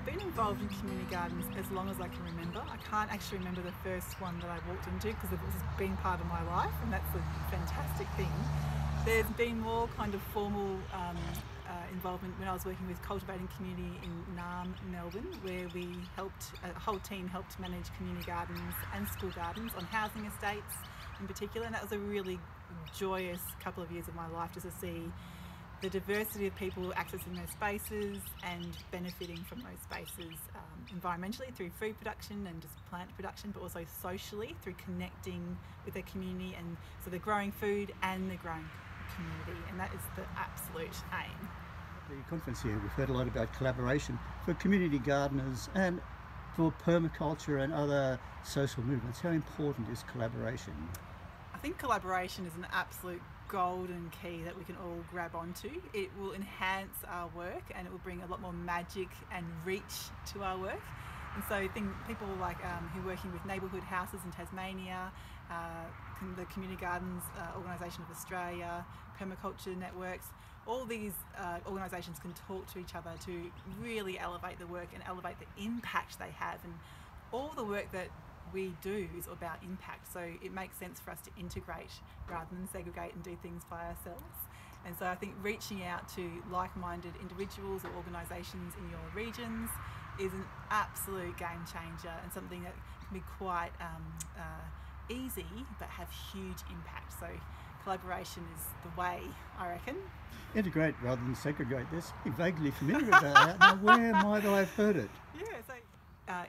I've been involved in community gardens as long as I can remember. I can't actually remember the first one that I walked into because it was been part of my life, and that's a fantastic thing. There's been more kind of formal involvement when I was working with Cultivating Community in Naarm, Melbourne, where a whole team helped manage community gardens and school gardens on housing estates in particular, and that was a really joyous couple of years of my life just to see the diversity of people accessing those spaces and benefiting from those spaces environmentally through food production and just plant production, but also socially through connecting with their community, and so they're growing food and they're growing community, and that is the absolute aim. At the conference here we've heard a lot about collaboration for community gardeners and for permaculture and other social movements. How important is collaboration? I think collaboration is an absolute golden key that we can all grab onto. It will enhance our work and it will bring a lot more magic and reach to our work. And so I think people like who are working with Neighbourhood Houses in Tasmania, the Community Gardens Organisation of Australia, Permaculture networks, all these organisations can talk to each other to really elevate the work and elevate the impact they have. And all the work that we do is about impact, so it makes sense for us to integrate rather than segregate and do things by ourselves. And so I think reaching out to like-minded individuals or organisations in your regions is an absolute game changer and something that can be quite easy but have huge impact. So collaboration is the way, I reckon. Integrate rather than segregate. There's something vaguely familiar about that. Now, where might I have heard it? Yeah, so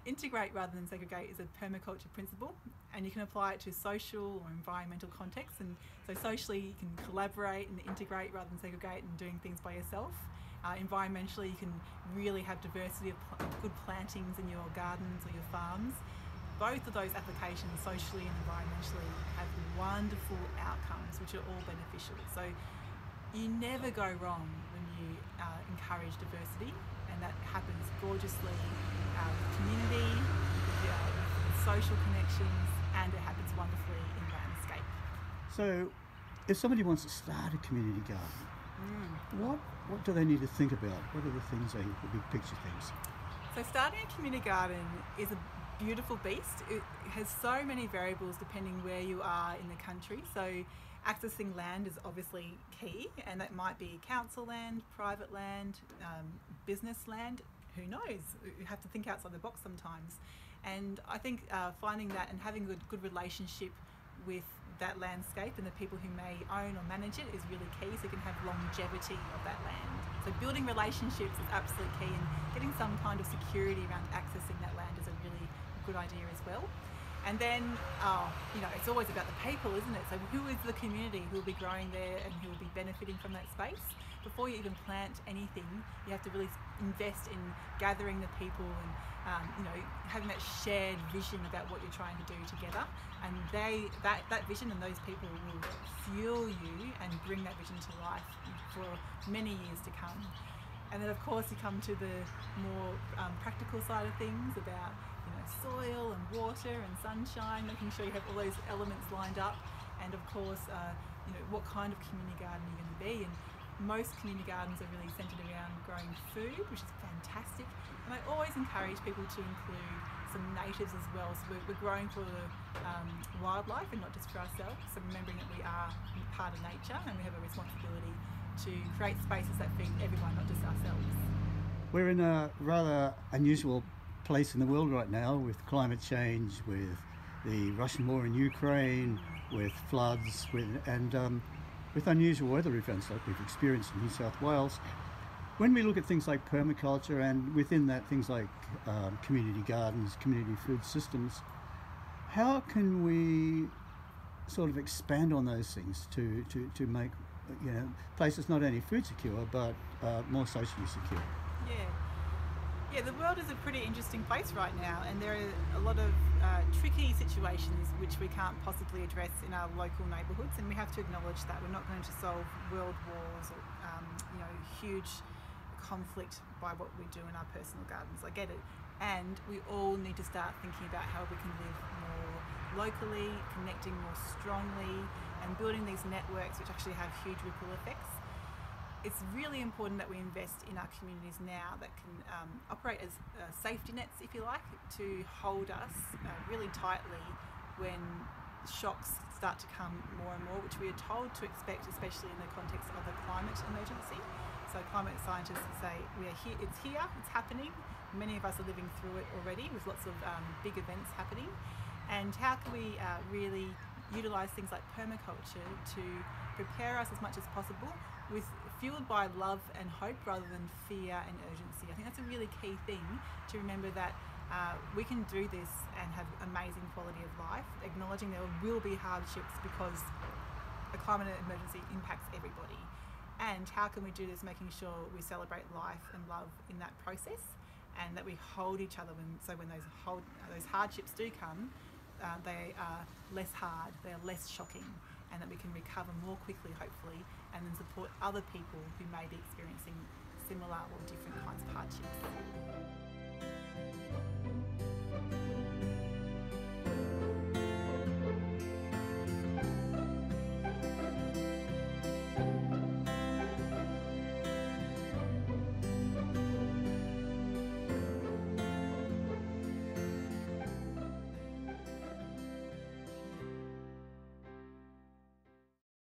integrate rather than segregate is a permaculture principle, and you can apply it to social or environmental contexts. And so socially you can collaborate and integrate rather than segregate and doing things by yourself. Environmentally you can really have diversity of good plantings in your gardens or your farms. Both of those applications, socially and environmentally, have wonderful outcomes which are all beneficial. So you never go wrong when you encourage diversity, and that happens gorgeously with community, with social connections, and it happens wonderfully in landscape. So if somebody wants to start a community garden, what do they need to think about? What are the things, the big picture things? So starting a community garden is a beautiful beast. It has so many variables depending where you are in the country. So accessing land is obviously key, and that might be council land, private land, business land, who knows? You have to think outside the box sometimes. And I think finding that and having a good relationship with that landscape and the people who may own or manage it is really key, so you can have longevity of that land. So building relationships is absolutely key, and getting some kind of security around accessing that land is a really good idea as well. And then, it's always about the people, isn't it? So who is the community who will be growing there and who will be benefiting from that space? Before you even plant anything, you have to really invest in gathering the people and having that shared vision about what you're trying to do together. And that vision and those people will fuel you and bring that vision to life for many years to come. And then of course you come to the more practical side of things about soil and water and sunshine, making sure you have all those elements lined up, and of course what kind of community garden you're going to be. And most community gardens are really centred around growing food, which is fantastic, and I always encourage people to include some natives as well, so we're growing for wildlife and not just for ourselves, so remembering that we are part of nature and we have a responsibility to create spaces that feed everyone, not just ourselves. We're in a rather unusual place in the world right now, with climate change, with the Russian war in Ukraine, with floods, with unusual weather events like we've experienced in New South Wales. When we look at things like permaculture, and within that things like community gardens, community food systems, how can we sort of expand on those things to make places not only food secure but more socially secure? Yeah, the world is a pretty interesting place right now, and there are a lot of tricky situations which we can't possibly address in our local neighbourhoods, and we have to acknowledge that. We're not going to solve world wars or huge conflict by what we do in our personal gardens. I get it. And we all need to start thinking about how we can live more locally, connecting more strongly, and building these networks which actually have huge ripple effects. it's really important that we invest in our communities now that can operate as safety nets, if you like, to hold us really tightly when shocks start to come more and more, which we are told to expect, especially in the context of the climate emergency. So climate scientists say we are here, it's here, it's happening. Many of us are living through it already with lots of big events happening. And how can we really utilise things like permaculture to prepare us as much as possible fueled by love and hope rather than fear and urgency. I think that's a really key thing to remember, that we can do this and have amazing quality of life, acknowledging there will be hardships because a climate emergency impacts everybody. And how can we do this making sure we celebrate life and love in that process, and that we hold each other when those hardships do come, they are less hard, they are less shocking, and that we can recover more quickly, hopefully, and then support other people who may be experiencing similar or different kinds of hardships.